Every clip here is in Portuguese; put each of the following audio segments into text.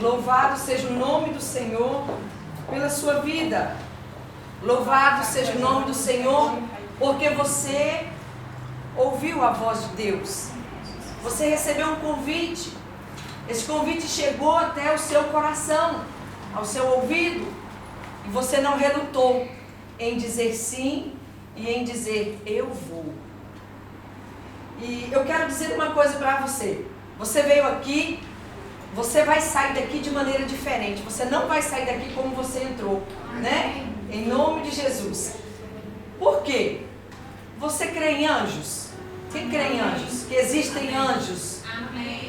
Louvado seja o nome do Senhor pela sua vida. Louvado seja o nome do Senhor, porque você ouviu a voz de Deus. Você recebeu um convite. Esse convite chegou até o seu coração, ao seu ouvido. E você não relutou em dizer sim e em dizer eu vou. E eu quero dizer uma coisa para você. Você veio aqui, você vai sair daqui de maneira diferente. Você não vai sair daqui como você entrou, né? Em nome de Jesus. Por quê? Você crê em anjos? Quem crê em anjos? Que existem anjos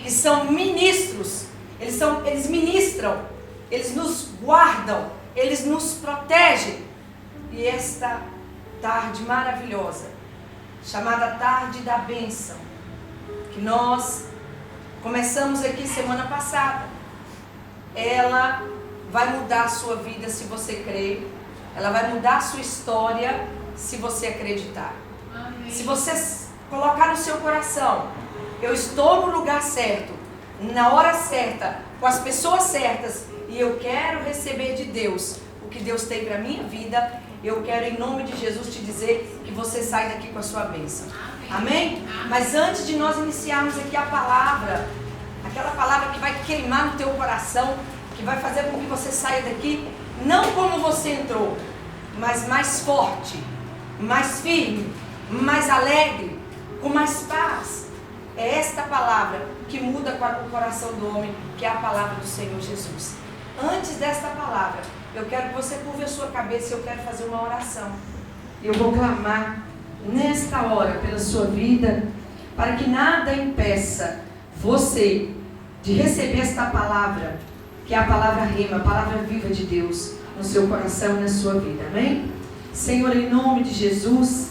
que são ministros. Eles ministram, eles nos guardam, eles nos protegem. E esta tarde maravilhosa, chamada Tarde da Bênção, que nós começamos aqui semana passada, ela vai mudar a sua vida se você crer. Ela vai mudar a sua história se você acreditar. Amém. Se você colocar no seu coração, eu estou no lugar certo, na hora certa, com as pessoas certas, e eu quero receber de Deus o que Deus tem para a minha vida, eu quero em nome de Jesus te dizer que você sai daqui com a sua bênção. Amém? Mas antes de nós iniciarmos aqui a palavra, aquela palavra que vai queimar no teu coração, que vai fazer com que você saia daqui, não como você entrou, mas mais forte, mais firme, mais alegre, com mais paz. É esta palavra que muda o coração do homem, que é a palavra do Senhor Jesus. Antes desta palavra, eu quero que você curve a sua cabeça e eu quero fazer uma oração. Eu vou clamar nesta hora pela sua vida, para que nada impeça você de receber esta palavra, que é a palavra rema, a palavra viva de Deus, no seu coração e na sua vida. Amém? Senhor, em nome de Jesus,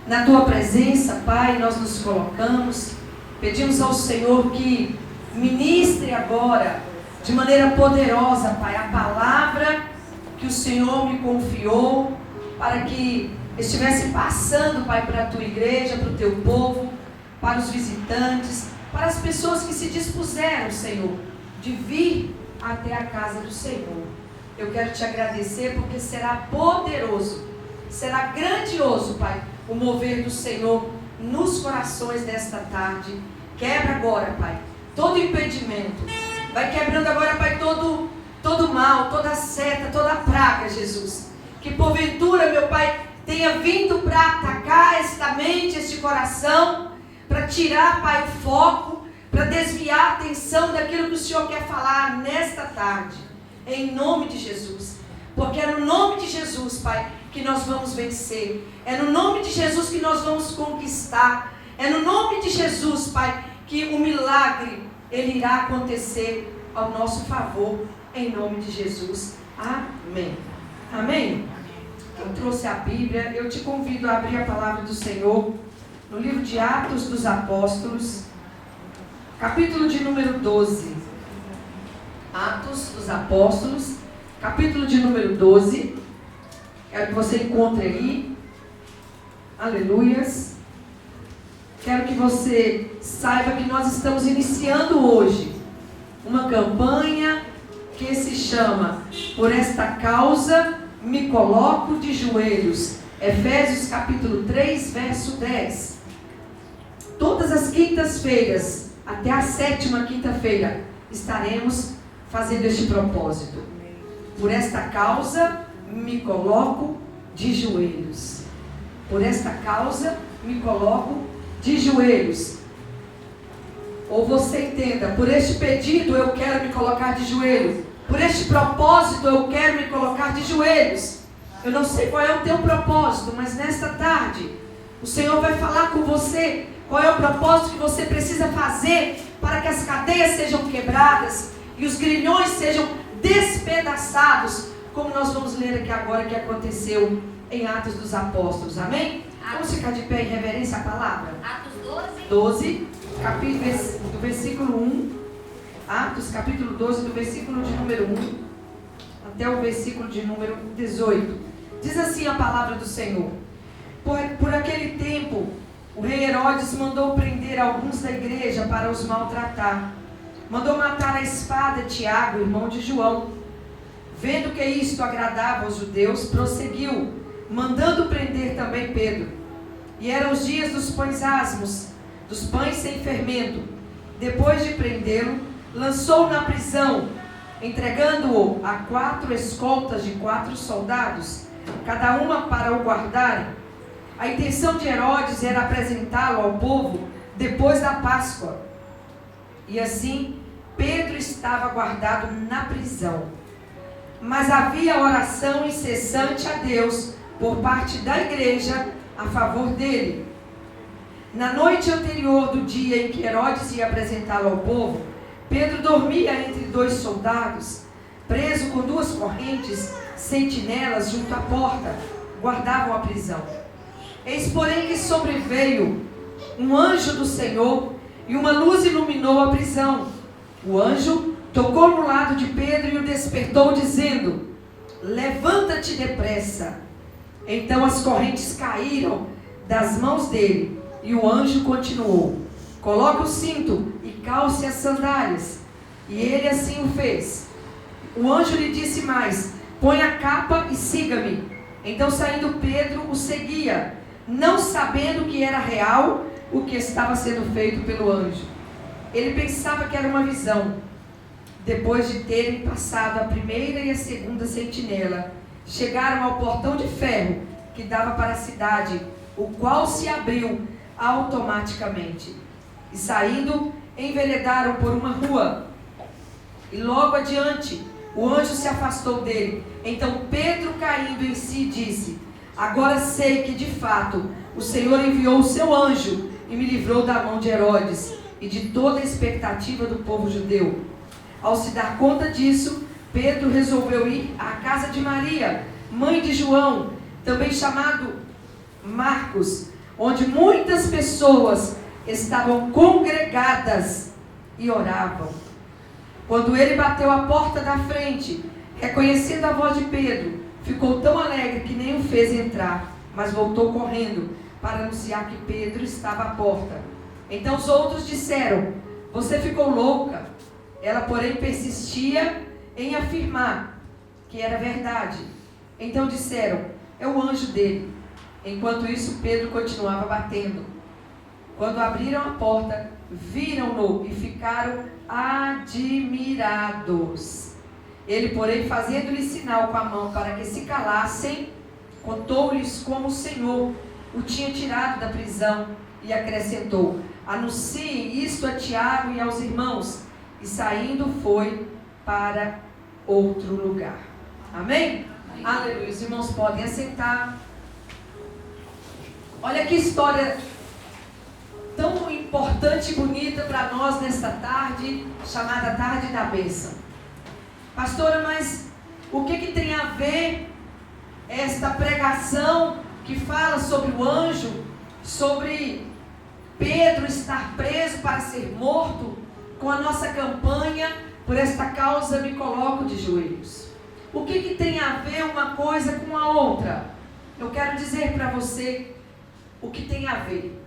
na tua presença, Pai, nós nos colocamos, pedimos ao Senhor que ministre agora, de maneira poderosa, Pai, a palavra que o Senhor me confiou, para que estivesse passando, Pai, para a tua igreja, para o teu povo, para os visitantes, para as pessoas que se dispuseram, Senhor, de vir até a casa do Senhor. Eu quero te agradecer, porque será poderoso, será grandioso, Pai, o mover do Senhor nos corações desta tarde. Quebra agora, Pai, todo impedimento. Vai quebrando agora, Pai, todo mal, toda seta, toda praga, Jesus. Que porventura, meu Pai, tenha vindo para atacar esta mente, este coração, para tirar, Pai, o foco, para desviar a atenção daquilo que o Senhor quer falar nesta tarde. Em nome de Jesus. Porque é no nome de Jesus, Pai, que nós vamos vencer. É no nome de Jesus que nós vamos conquistar. É no nome de Jesus, Pai, que o milagre, ele irá acontecer ao nosso favor. Em nome de Jesus. Amém. Amém? Eu trouxe a Bíblia. Eu te convido a abrir a palavra do Senhor no livro de Atos dos Apóstolos, capítulo de número 12. Atos dos Apóstolos, capítulo de número 12. Quero que você encontre aí. Aleluias. Quero que você saiba que nós estamos iniciando hoje uma campanha que se chama Por Esta Causa Me Coloco de Joelhos. Efésios capítulo 3, verso 10. Todas as quintas-feiras, até a 7ª quinta-feira, estaremos fazendo este propósito. Por esta causa me coloco de joelhos. Por esta causa me coloco de joelhos. Ou você entenda, por este pedido eu quero me colocar de joelhos. Por este propósito eu quero me colocar de joelhos. Eu não sei qual é o teu propósito, mas nesta tarde o Senhor vai falar com você qual é o propósito que você precisa fazer para que as cadeias sejam quebradas e os grilhões sejam despedaçados, como nós vamos ler aqui agora que aconteceu em Atos dos Apóstolos. Amém? Vamos ficar de pé em reverência à palavra? Atos 12. 12, capítulo, do versículo 1. Atos, capítulo 12, do versículo de número 1 até o versículo de número 18. Diz assim a palavra do Senhor. Por aquele tempo, o rei Herodes mandou prender alguns da igreja para os maltratar. mandou matar a espada Tiago, irmão de João. Vendo que isto agradava aos judeus, prosseguiu, mandando prender também Pedro. E eram os dias dos pães asmos, dos pães sem fermento. Depois de prendê-lo, lançou-o na prisão, entregando-o a 4 escoltas de 4 soldados, cada uma para o guardarem. A intenção de Herodes era apresentá-lo ao povo depois da Páscoa. E assim, Pedro estava guardado na prisão. Mas havia oração incessante a Deus por parte da igreja a favor dele. Na noite anterior do dia em que Herodes ia apresentá-lo ao povo, Pedro dormia entre 2 soldados, preso com 2 correntes, sentinelas junto à porta, guardavam a prisão. Eis, porém, que sobreveio um anjo do Senhor, e uma luz iluminou a prisão. O anjo tocou no lado de Pedro e o despertou, dizendo: levanta-te depressa. Então as correntes caíram das mãos dele, e o anjo continuou: coloque o cinto e calce as sandálias. E ele assim o fez. O anjo lhe disse mais: põe a capa e siga-me. Então, saindo Pedro, o seguia, não sabendo que era real o que estava sendo feito pelo anjo. Ele pensava que era uma visão. Depois de terem passado a primeira e a segunda sentinela, chegaram ao portão de ferro que dava para a cidade, o qual se abriu automaticamente. E saindo, enveredaram por uma rua. E logo adiante, o anjo se afastou dele. Então Pedro, caindo em si, disse: agora sei que de fato o Senhor enviou o seu anjo e me livrou da mão de Herodes e de toda a expectativa do povo judeu. Ao se dar conta disso, Pedro resolveu ir à casa de Maria, mãe de João, também chamado Marcos, onde muitas pessoas estavam congregadas e oravam. Quando ele bateu à porta da frente, reconhecendo a voz de Pedro, ficou tão alegre que nem o fez entrar, mas voltou correndo para anunciar que Pedro estava à porta. Então os outros disseram: você ficou louca. Ela, porém, persistia em afirmar que era verdade. Então disseram: é o anjo dele. Enquanto isso, Pedro continuava batendo. Quando abriram a porta, viram-no e ficaram admirados. Ele, porém, fazendo-lhe sinal com a mão para que se calassem, contou-lhes como o Senhor o tinha tirado da prisão e acrescentou: anunciem isto a Tiago e aos irmãos. E saindo foi para outro lugar. Amém? Amém. Aleluia. Os irmãos podem assentar. Olha que história tão importante e bonita para nós nesta tarde, chamada Tarde da Bênção. Pastora, mas o que tem a ver esta pregação que fala sobre o anjo, sobre Pedro estar preso para ser morto, com a nossa campanha, por esta causa me coloco de joelhos? O que tem a ver uma coisa com a outra? Eu quero dizer para você o que tem a ver.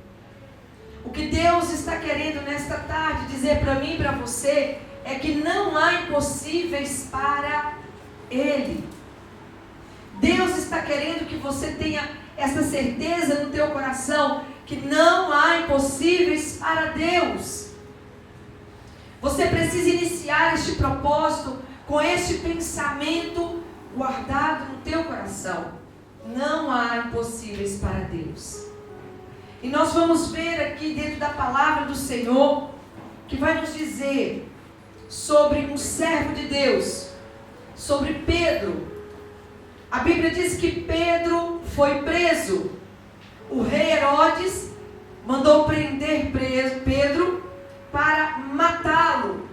O que Deus está querendo nesta tarde dizer para mim e para você é que não há impossíveis para Ele. Deus está querendo que você tenha essa certeza no teu coração que não há impossíveis para Deus. Você precisa iniciar este propósito com este pensamento guardado no teu coração. Não há impossíveis para Deus. E nós vamos ver aqui dentro da palavra do Senhor, que vai nos dizer sobre um servo de Deus, sobre Pedro. A Bíblia diz que Pedro foi preso. O rei Herodes mandou prender Pedro para matá-lo,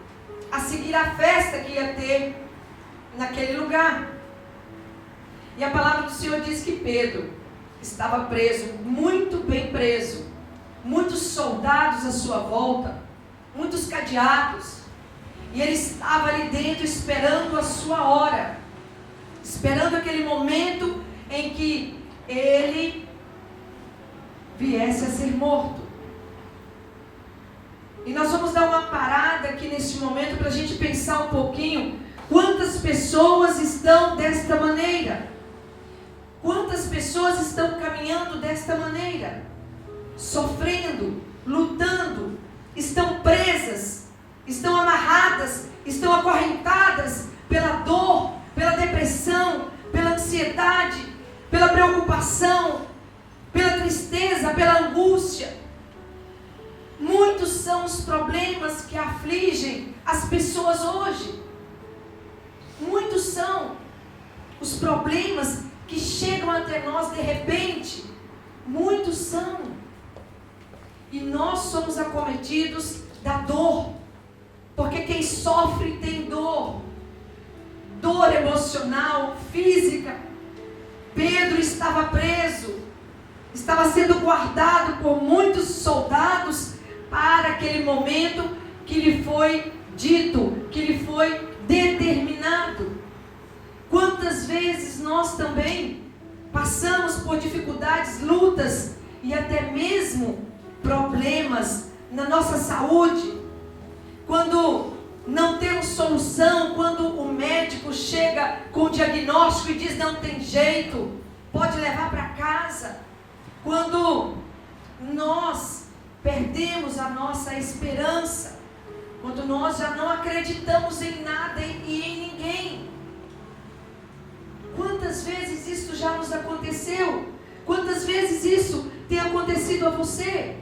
a seguir a festa que ia ter naquele lugar. E a palavra do Senhor diz que Pedro estava preso, muito bem preso, muitos soldados à sua volta, muitos cadeados, e ele estava ali dentro esperando a sua hora, esperando aquele momento em que ele viesse a ser morto. E nós vamos dar uma parada aqui neste momento para a gente pensar um pouquinho quantas pessoas estão desta maneira. Quantas pessoas estão caminhando desta maneira? Sofrendo, lutando, estão presas, estão amarradas, estão acorrentadas pela dor, pela depressão, pela ansiedade, pela preocupação, pela tristeza, pela angústia. Muitos são os problemas que afligem as pessoas hoje. Muitos são os problemas que chegam até nós de repente. Muitos são. E nós somos acometidos da dor. Porque quem sofre tem dor. Dor emocional, física. Pedro estava preso. Estava sendo guardado por muitos soldados para aquele momento que lhe foi dito, que lhe foi determinado. Quantas vezes nós também passamos por dificuldades, lutas e até mesmo problemas na nossa saúde, quando não temos solução, quando o médico chega com o diagnóstico e diz não tem jeito, pode levar para casa, quando nós perdemos a nossa esperança, quando nós já não acreditamos em nada e em ninguém. Quantas vezes isso já nos aconteceu? Quantas vezes isso tem acontecido a você?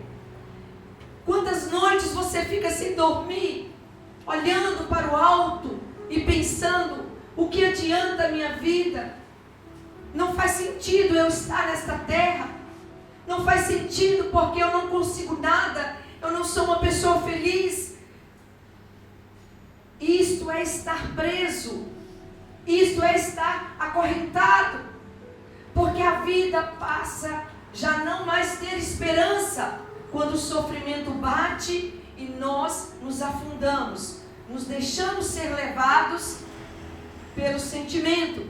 Quantas noites você fica sem dormir, olhando para o alto e pensando, o que adianta a minha vida? Não faz sentido eu estar nesta terra. Não faz sentido porque eu não consigo nada, eu não sou uma pessoa feliz. Isto é estar preso, isto é estar acorrentado, porque a vida passa já não mais ter esperança quando o sofrimento bate e nós nos afundamos, nos deixamos ser levados pelo sentimento.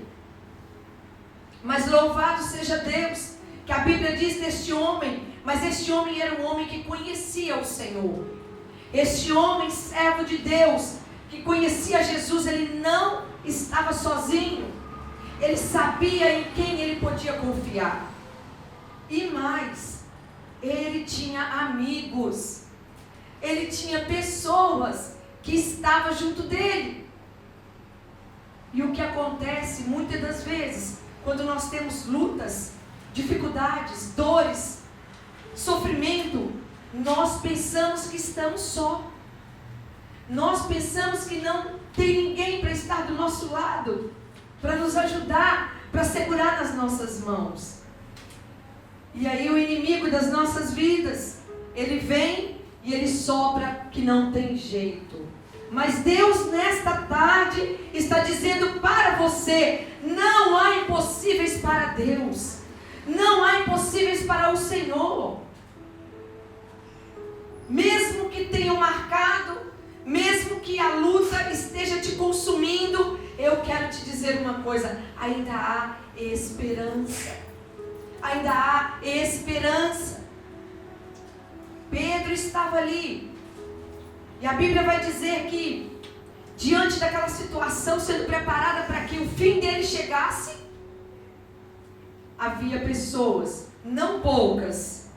Mas louvado seja Deus, que a Bíblia diz deste homem, mas este homem era um homem que conhecia o Senhor. Este homem, servo de Deus, que conhecia Jesus, ele não estava sozinho. Ele sabia em quem ele podia confiar. E mais, ele tinha amigos. Ele tinha pessoas que estavam junto dele. E o que acontece muitas das vezes, quando nós temos lutas, dificuldades, dores, sofrimento, nós pensamos que estamos só. Nós pensamos que não tem ninguém para estar do nosso lado, para nos ajudar, para segurar nas nossas mãos. E aí o inimigo das nossas vidas, ele vem e ele sopra que não tem jeito. Mas Deus nesta tarde está dizendo para você, não há impossíveis para Deus. Não há impossíveis para o Senhor. Mesmo que tenham marcado, mesmo que a luta esteja te consumindo, eu quero te dizer uma coisa, ainda há esperança. Ainda há esperança. Pedro estava ali. E a Bíblia vai dizer que, diante daquela situação sendo preparada para que o fim dele chegasse, havia pessoas, não poucas,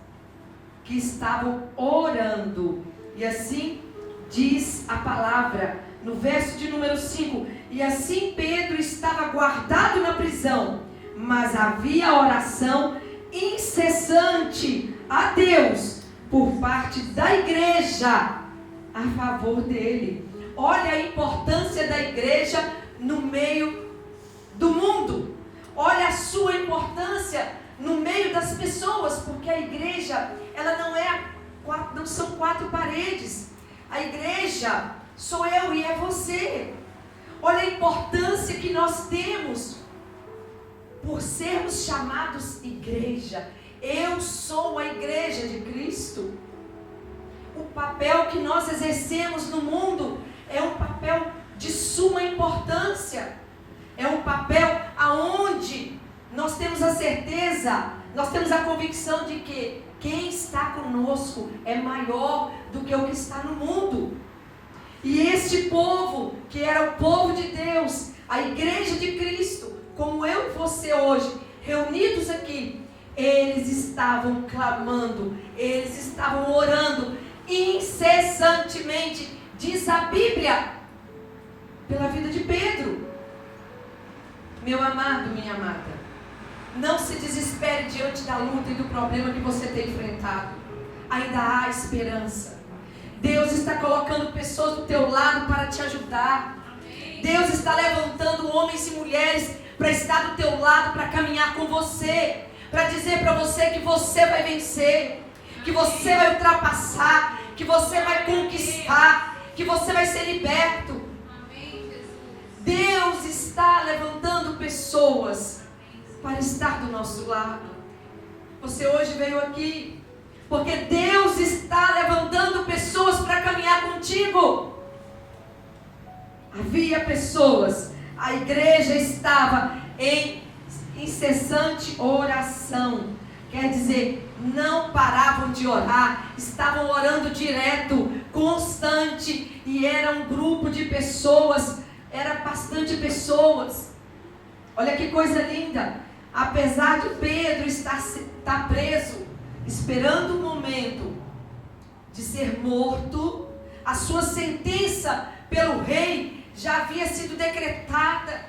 que estavam orando. E assim diz a palavra, no verso de número 5, e assim Pedro estava guardado na prisão, mas havia oração incessante a Deus, por parte da igreja, a favor dele. Olha a importância da igreja no meio do mundo. Olha a sua importância no meio das pessoas, porque a igreja, ela não são 4 paredes. A igreja sou eu e é você. Olha a importância que nós temos por sermos chamados igreja. Eu sou a igreja de Cristo. O papel que nós exercemos no mundo é um papel de suma importância. É um papel aonde nós temos a certeza, nós temos a convicção de que quem está conosco é maior do que o que está no mundo. E este povo, que era o povo de Deus, a igreja de Cristo, como eu e você hoje, reunidos aqui, eles estavam clamando, eles estavam orando incessantemente, diz a Bíblia, pela vida de Pedro. Meu amado, minha amada, não se desespere diante da luta e do problema que você tem enfrentado. Ainda há esperança. Deus está colocando pessoas do teu lado para te ajudar. Deus está levantando homens e mulheres para estar do teu lado, para caminhar com você, para dizer para você que você vai vencer, que você vai ultrapassar, que você vai conquistar, que você vai ser liberto. Deus está levantando pessoas para estar do nosso lado. Você hoje veio aqui porque Deus está levantando pessoas para caminhar contigo. Havia pessoas, a igreja estava em incessante oração. Quer dizer, não paravam de orar, estavam orando direto, constante, e era um grupo de pessoas, era bastante pessoas. Olha que coisa linda. Apesar de Pedro estar preso, esperando o momento de ser morto, a sua sentença pelo rei já havia sido decretada.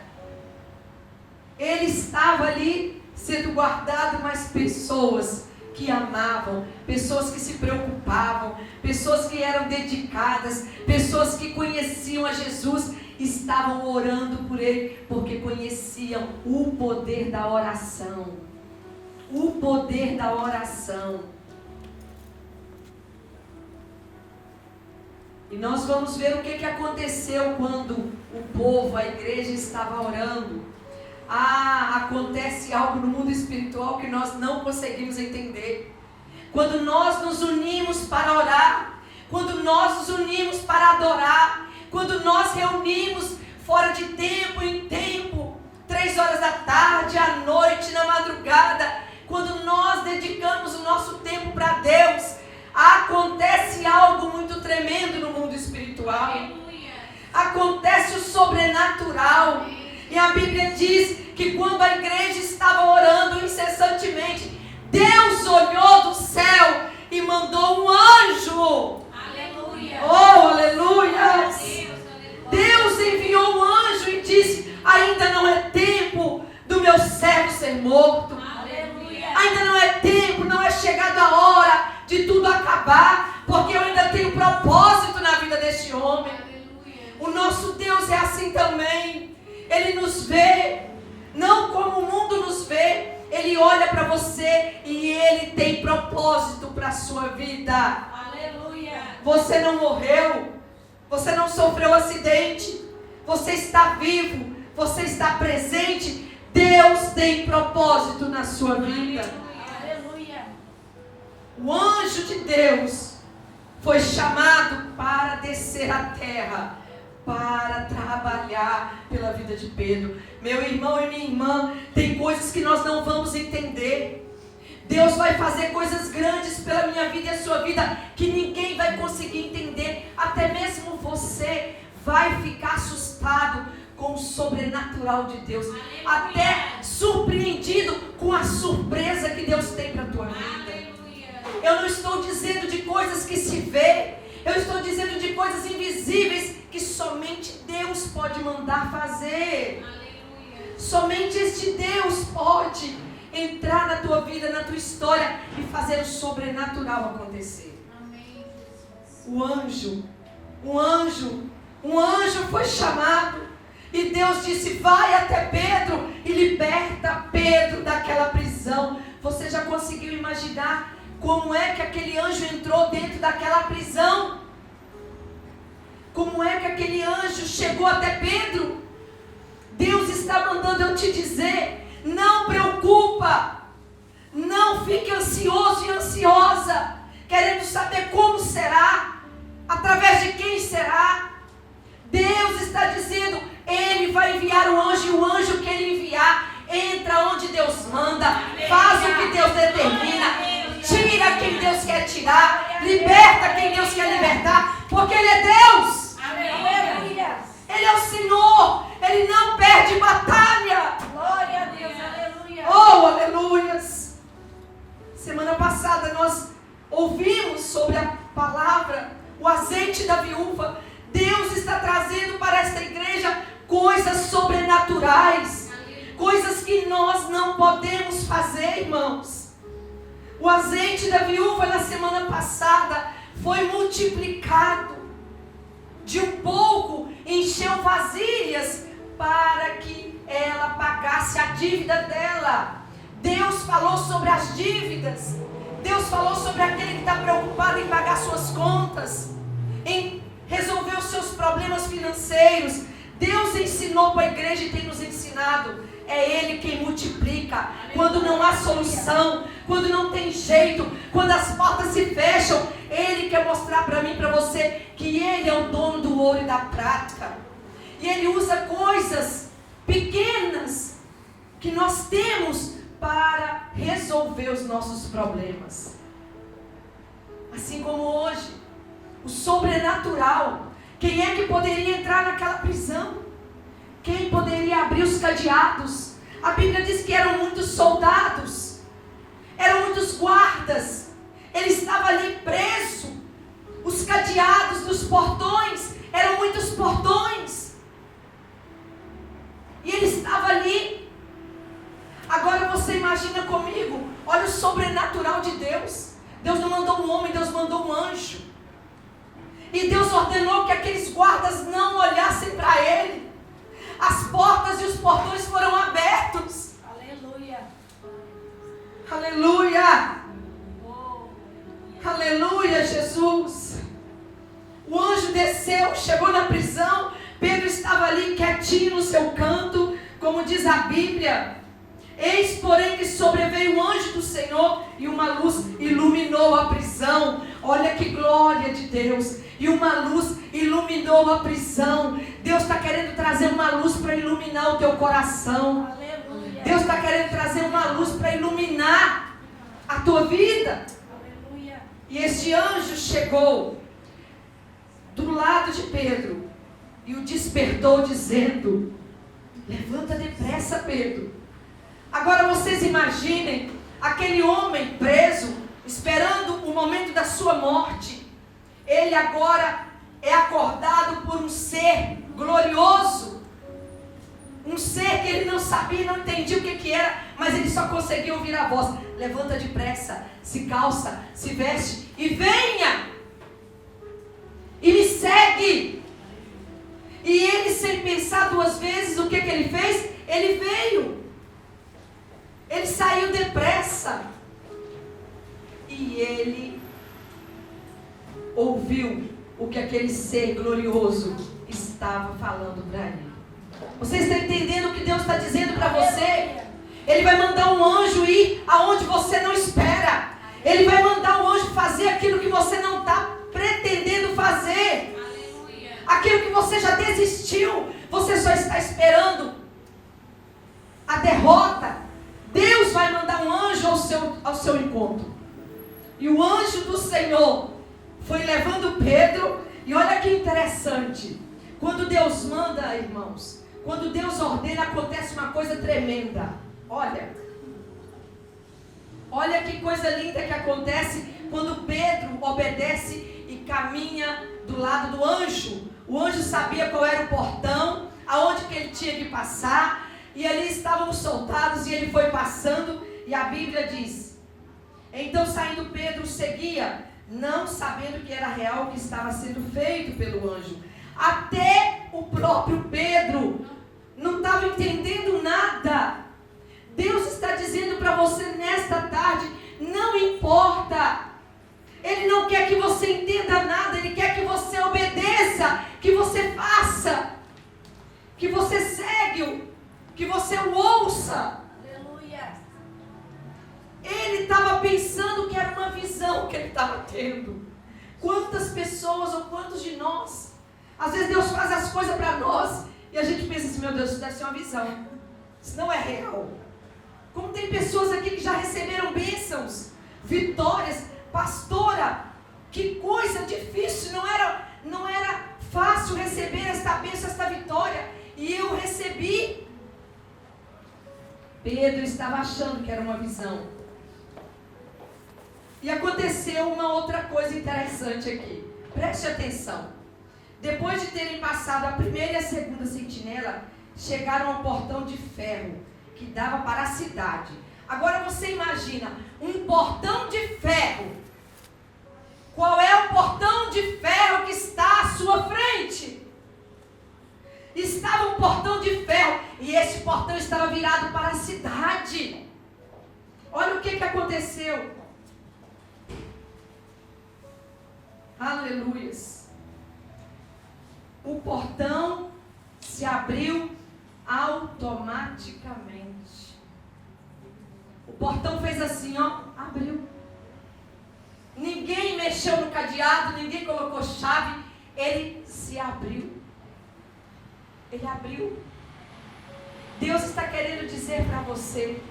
Ele estava ali sendo guardado, mas pessoas que amavam, pessoas que se preocupavam, pessoas que eram dedicadas, pessoas que conheciam a Jesus, estavam orando por ele, porque conheciam o poder da oração. O poder da oração. E nós vamos ver o que aconteceu quando o povo, a igreja estava orando. Acontece algo no mundo espiritual que nós não conseguimos entender. Quando nós nos unimos para orar, quando nós nos unimos para adorar, quando nós reunimos fora de tempo em tempo, 3 horas da tarde, à noite, na madrugada, quando nós dedicamos o nosso tempo para Deus, acontece algo muito tremendo no mundo espiritual. Aleluia. Acontece o sobrenatural. E a Bíblia diz que quando a igreja estava orando incessantemente, Deus olhou do céu e mandou um anjo. Aleluia. Oh, aleluia. Deus enviou um anjo e disse: ainda não é tempo do meu servo ser morto. Aleluia. Ainda não é tempo, não é chegada a hora de tudo acabar, porque eu ainda tenho propósito na vida deste homem. Aleluia. O nosso Deus é assim também. Ele nos vê, não como o mundo nos vê. Ele olha para você e Ele tem propósito para a sua vida. Aleluia. Você não morreu, você não sofreu acidente, você está vivo, você está presente. Deus tem propósito na sua vida. Aleluia. O anjo de Deus foi chamado para descer à terra, para trabalhar pela vida de Pedro. Meu irmão e minha irmã, tem coisas que nós não vamos entender. Deus vai fazer coisas grandes pela minha vida e a sua vida que ninguém vai conseguir entender. Até mesmo você vai ficar assustado com o sobrenatural de Deus. Aleluia. Até surpreendido com a surpresa que Deus tem para a tua vida. Aleluia. Eu não estou dizendo de coisas que se vê. Eu estou dizendo de coisas invisíveis que somente Deus pode mandar fazer. Aleluia. Somente este Deus pode entrar na tua vida, na tua história e fazer o sobrenatural acontecer. Amém. Um anjo foi chamado e Deus disse: vai até Pedro e liberta Pedro daquela prisão. Você já conseguiu imaginar como é que aquele anjo entrou dentro daquela prisão? Como é que aquele anjo chegou até Pedro? Deus está mandando eu te dizer: não preocupa, não fique ansioso e ansiosa, querendo saber como será, através de quem será. Deus está dizendo: Ele vai enviar o anjo, e o anjo que Ele enviar entra onde Deus manda, quem Deus quer libertar, porque Ele é Deus. Aleluia. Ele é o Senhor. Ele não perde batalha. Glória a Deus. Aleluia. Oh, aleluias. Semana passada nós ouvimos sobre a palavra, o azeite da viúva. Deus está trazendo para esta igreja coisas sobrenaturais. Coisas que nós não podemos fazer, irmãos. O azeite da viúva na semana passada foi multiplicado. De um pouco encheu vasilhas para que ela pagasse a dívida dela. Deus falou sobre as dívidas. Deus falou sobre aquele que está preocupado em pagar suas contas, em resolver os seus problemas financeiros. Deus ensinou para a igreja e tem nos ensinado. É Ele quem multiplica. Quando não há solução, quando não tem jeito, quando as portas se fecham, Ele quer mostrar para mim e para você que Ele é o dono do ouro e da prata. E Ele usa coisas pequenas que nós temos para resolver os nossos problemas. Assim como hoje, o sobrenatural. Quem é que poderia entrar naquela prisão? Quem poderia abrir os cadeados? A Bíblia diz que eram muitos soldados, eram muitos guardas. Ele estava ali preso. Os cadeados dos portões eram muitos portões. E ele estava ali. Agora você imagina comigo, olha o sobrenatural de Deus. Deus não mandou um homem, Deus mandou um anjo. E Deus ordenou que aqueles guardas não olhassem para ele. As portas e os portões foram abertos. Aleluia. Aleluia. Aleluia, Jesus. O anjo desceu, chegou na prisão. Pedro estava ali quietinho no seu canto, como diz a Bíblia. Eis, porém, que sobreveio o anjo do Senhor e uma luz iluminou a prisão. Olha que glória de Deus. E uma luz iluminou a prisão. Deus está querendo trazer uma luz para iluminar o teu coração. Aleluia. Deus está querendo trazer uma luz para iluminar a tua vida. Aleluia. E este anjo chegou do lado de Pedro e o despertou dizendo: levanta depressa, Pedro. Agora vocês imaginem aquele homem preso, esperando o momento da sua morte. Ele agora é acordado por um ser glorioso. Um ser que ele não sabia, não entendia o que era, mas ele só conseguia ouvir a voz: levanta depressa, se calça, se veste e venha. E me segue. E ele, sem pensar duas vezes, o que ele fez? Ele veio. Ele saiu depressa. E ele ouviu o que aquele ser glorioso estava falando para ele. Você está entendendo o que Deus está dizendo para você? Ele vai mandar um anjo ir aonde você não espera. Ele vai mandar um anjo fazer aquilo que você não está pretendendo fazer. Aquilo que você já desistiu, você só está esperando a derrota. Deus vai mandar um anjo ao seu encontro. E o anjo do Senhor foi levando Pedro. E olha que interessante. Quando Deus manda, irmãos, quando Deus ordena, acontece uma coisa tremenda. Olha que coisa linda que acontece quando Pedro obedece e caminha do lado do anjo. O anjo sabia qual era o portão, aonde que ele tinha que passar. E ali estavam os soldados e ele foi passando. E a Bíblia diz: então saindo Pedro seguia, não sabendo que era real o que estava sendo feito pelo anjo. Até o próprio Pedro não estava entendendo nada. Deus está dizendo para você nesta tarde: não importa. Ele não quer que você entenda nada. Ele quer que você obedeça, que você faça, que você segue, que você o ouça. Aleluia. Ele estava pensando que era uma visão que ele estava tendo. Quantas pessoas ou quantos de nós, às vezes Deus faz as coisas para nós e a gente pensa assim: meu Deus, isso deve ser uma visão, isso não é real. Como tem pessoas aqui que já receberam bênçãos, vitórias. Pastora, Que coisa difícil, não era fácil receber esta bênção, esta vitória. E eu recebi. Pedro estava achando que era uma visão. E aconteceu uma outra coisa interessante aqui. Preste atenção. Depois de terem passado a primeira e a segunda sentinela, chegaram ao portão de ferro que dava para a cidade. Agora você imagina um portão de ferro. Qual é o portão de ferro que está à sua frente? Estava um portão de ferro e esse portão estava virado para a cidade. Olha o que aconteceu. Aleluias. O portão se abriu automaticamente. O portão fez assim, ó, abriu. Ninguém mexeu no cadeado, ninguém colocou chave. Ele se abriu. Ele abriu. Deus está querendo dizer para você: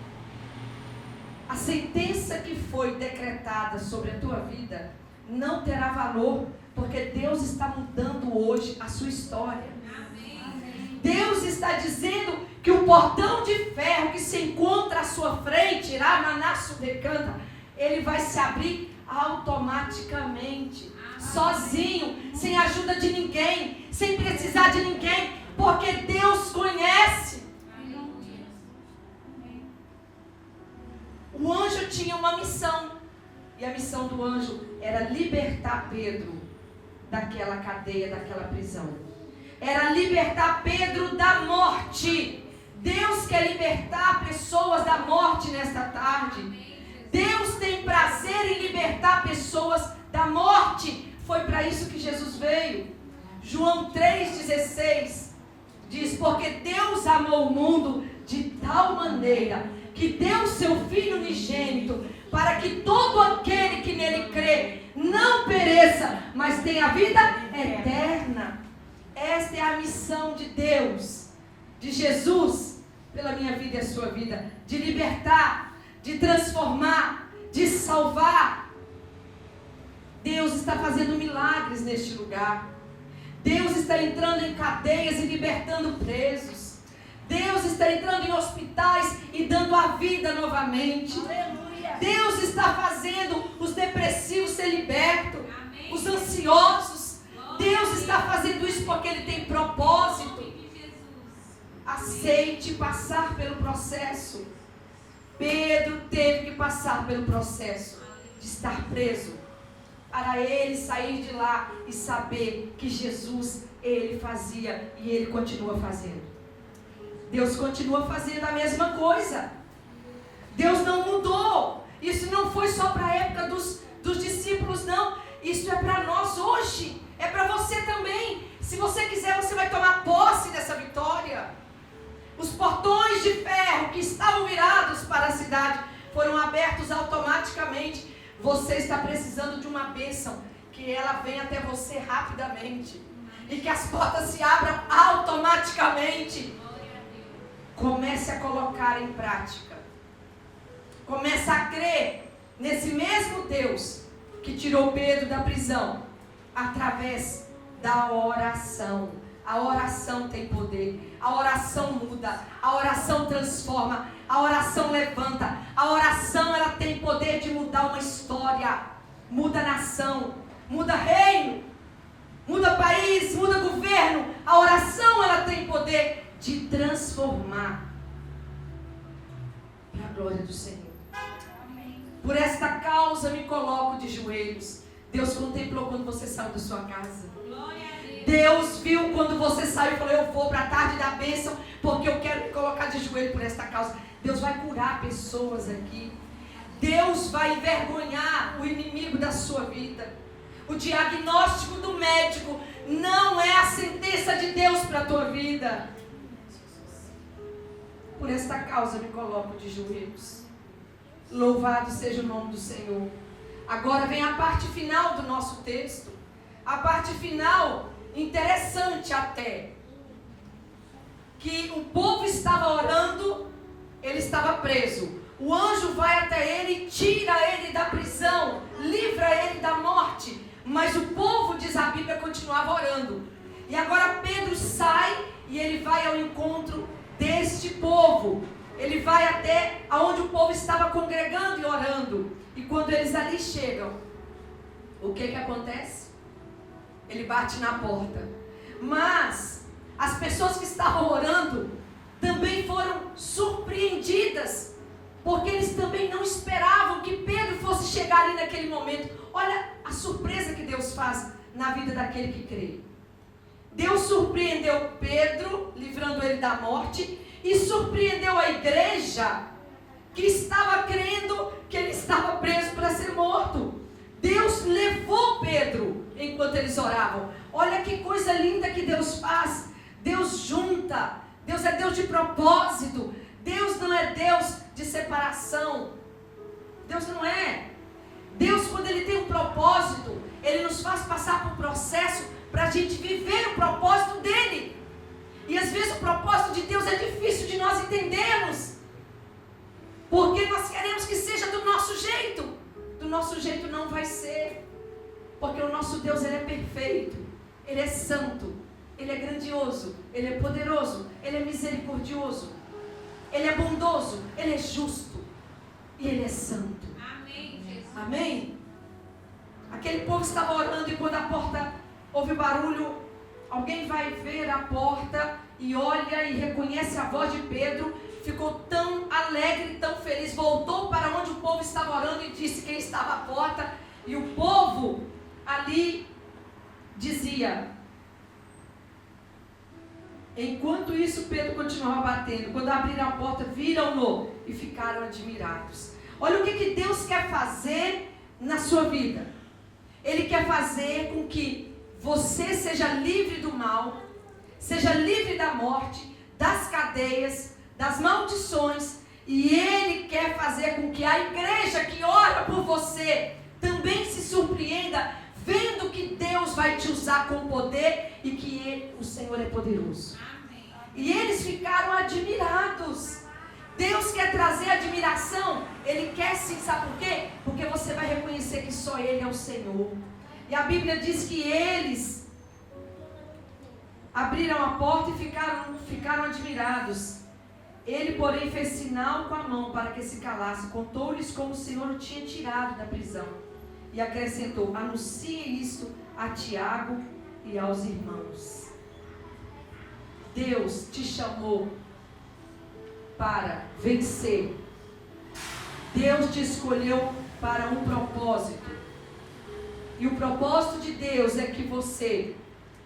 a sentença que foi decretada sobre a tua vida não terá valor, porque Deus está mudando hoje a sua história. Amém. Deus está dizendo que o portão de ferro que se encontra à sua frente, ele vai se abrir automaticamente, sozinho, sem ajuda de ninguém, sem precisar de ninguém, porque Deus conhece. O anjo tinha uma missão, e a missão do anjo era libertar Pedro daquela cadeia, daquela prisão. Era libertar Pedro da morte. Deus quer libertar pessoas da morte nesta tarde. Deus tem prazer em libertar pessoas da morte. Foi para isso que Jesus veio. João 3,16 diz: porque Deus amou o mundo de tal maneira que deu seu Filho unigênito, para que todo aquele que nele crê não pereça, mas tenha vida eterna. Esta é a missão de Deus, de Jesus, pela minha vida e a sua vida, de libertar, de transformar, de salvar. Deus está fazendo milagres neste lugar. Deus está entrando em cadeias e libertando presos. Deus está entrando em hospitais e dando a vida novamente. Aleluia. Deus está fazendo os depressivos ser libertos. Amém. Os ansiosos. Deus está fazendo isso porque Ele tem propósito. Aceite passar pelo processo. Pedro teve que passar pelo processo de estar preso, para ele sair de lá e saber que Jesus, Ele fazia e Ele continua fazendo. Deus continua fazendo a mesma coisa. Deus não mudou. Isso não foi só para a época dos discípulos, não. Isso é para nós hoje. É para você também. Se você quiser, você vai tomar posse dessa vitória. Os portões de ferro que estavam virados para a cidade foram abertos automaticamente. Você está precisando de uma bênção, que ela venha até você rapidamente. E que as portas se abram automaticamente. Comece a colocar em prática. Comece a crer nesse mesmo Deus que tirou Pedro da prisão através da oração. A oração tem poder. A oração muda. A oração transforma. A oração levanta. A oração, ela tem poder de mudar uma história. Muda nação. Muda reino. Muda país. Muda governo. A oração, ela tem poder de transformar. Para a glória do Senhor. Amém. Por esta causa me coloco de joelhos. Deus contemplou quando você saiu da sua casa. Deus viu quando você saiu e falou: eu vou para a tarde da bênção, porque eu quero me colocar de joelho por esta causa. Deus vai curar pessoas aqui. Deus vai envergonhar o inimigo da sua vida. O diagnóstico do médico não é a sentença de Deus para a tua vida. Por esta causa me coloco de joelhos. Louvado seja o nome do Senhor. Agora vem a parte final do nosso texto. A parte final, interessante até, que o povo estava orando, ele estava preso. O anjo vai até ele, tira ele da prisão, livra ele da morte. Mas o povo, diz a Bíblia, continuava orando. E agora Pedro sai e ele vai ao encontro deste povo. Ele vai até aonde o povo estava congregando e orando. E quando eles ali chegam, o que acontece? Ele bate na porta. Mas as pessoas que estavam orando também foram surpreendidas, porque eles também não esperavam que Pedro fosse chegar ali naquele momento. Olha a surpresa que Deus faz na vida daquele que crê. Deus surpreendeu Pedro, livrando ele da morte, e surpreendeu a igreja que estava crendo que ele estava preso para ser morto. Deus levou Pedro enquanto eles oravam. Olha que coisa linda que Deus faz. Deus junta. Deus é Deus de propósito. Deus não é Deus de separação. Deus não é. Deus, quando Ele tem um propósito, Ele nos faz passar por um processo para a gente viver o propósito dEle. E às vezes o propósito de Deus é difícil de nós entendermos, porque nós queremos que seja do nosso jeito. Do nosso jeito não vai ser, porque o nosso Deus, Ele é perfeito, Ele é santo, Ele é grandioso, Ele é poderoso, Ele é misericordioso, Ele é bondoso, Ele é justo e Ele é santo. Amém, Jesus. Amém? Aquele povo estava orando e quando a porta ouve o barulho, alguém vai ver a porta e olha e reconhece a voz de Pedro. Ficou tão alegre, tão feliz, voltou para onde o povo estava orando e disse quem estava à porta. E o povo ali dizia. Enquanto isso, Pedro continuava batendo. Quando abriram a porta, viram-no e ficaram admirados. Olha o que Deus quer fazer na sua vida. Ele quer fazer com que você seja livre do mal, seja livre da morte, das cadeias, das maldições, e Ele quer fazer com que a igreja que ora por você também se surpreenda, vendo que Deus vai te usar com poder e que o Senhor é poderoso. Amém. E eles ficaram admirados. Deus quer trazer admiração. Ele quer sim, sabe por quê? Porque você vai reconhecer que só Ele é o Senhor. E a Bíblia diz que eles abriram a porta e ficaram admirados. Ele, porém, fez sinal com a mão para que se calasse. Contou-lhes como o Senhor o tinha tirado da prisão. E acrescentou: anunciem isto a Tiago e aos irmãos. Deus te chamou para vencer. Deus te escolheu para um propósito. E o propósito de Deus é que você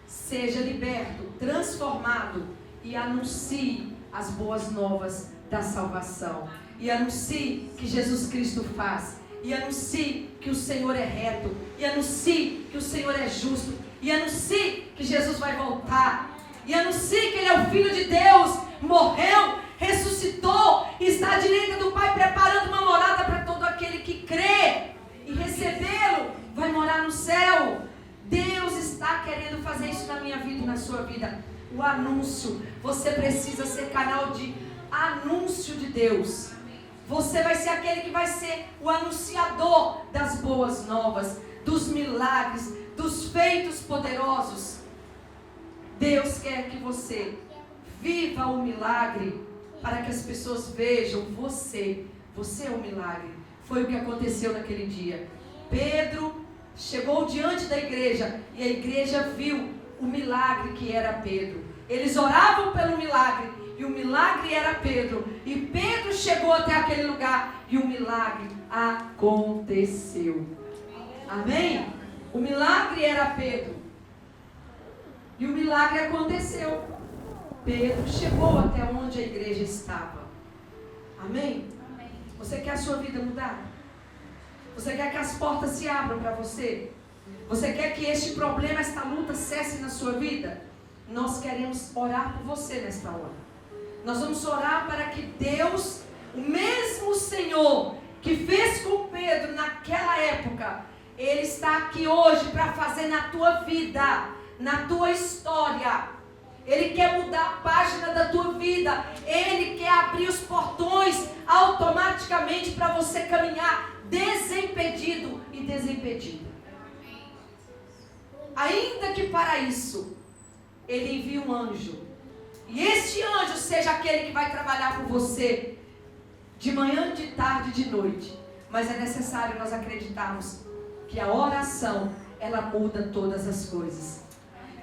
seja liberto, transformado e anuncie as boas novas da salvação. E anuncie que Jesus Cristo faz. E anuncie que o Senhor é reto. E anuncie que o Senhor é justo. E anuncie que Jesus vai voltar. E anuncie que Ele é o Filho de Deus. Morreu, ressuscitou e está à direita do Pai, preparando uma morada para todo aquele que crê e recebê-lo, vai morar no céu. Deus está querendo fazer isso na minha vida e na sua vida. O anúncio, você precisa ser canal de anúncio de Deus. Você vai ser aquele que vai ser o anunciador das boas novas, dos milagres, dos feitos poderosos. Deus quer que você viva o milagre para que as pessoas vejam você. Você é o milagre. Foi o que aconteceu naquele dia. Pedro chegou diante da igreja e a igreja viu o milagre que era Pedro. Eles oravam pelo milagre e o milagre era Pedro. E Pedro chegou até aquele lugar e o milagre aconteceu. Amém? O milagre era Pedro. E o milagre aconteceu. Pedro chegou até onde a igreja estava. Amém? Amém. Você quer a sua vida mudar? Você quer que as portas se abram para você? Você quer que este problema, esta luta cesse na sua vida? Nós queremos orar por você nesta hora. Nós vamos orar para que Deus, o mesmo Senhor que fez com Pedro naquela época, Ele está aqui hoje para fazer na tua vida, na tua história. Ele quer mudar a página da tua vida. Ele quer abrir os portões automaticamente para você caminhar desimpedido e desimpedido. ainda que para isso Ele envie um anjo, e este anjo seja aquele que vai trabalhar por você de manhã, de tarde, de noite. Mas é necessário nós acreditarmos que a oração, ela muda todas as coisas.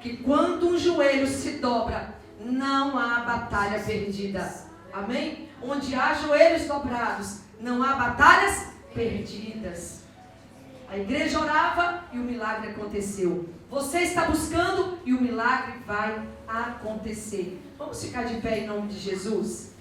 Que quando um joelho se dobra, não há batalha perdida. Amém? Onde há joelhos dobrados, não há batalhas perdidas. A igreja orava e o milagre aconteceu. Você está buscando e o milagre vai acontecer. Vamos ficar de pé em nome de Jesus?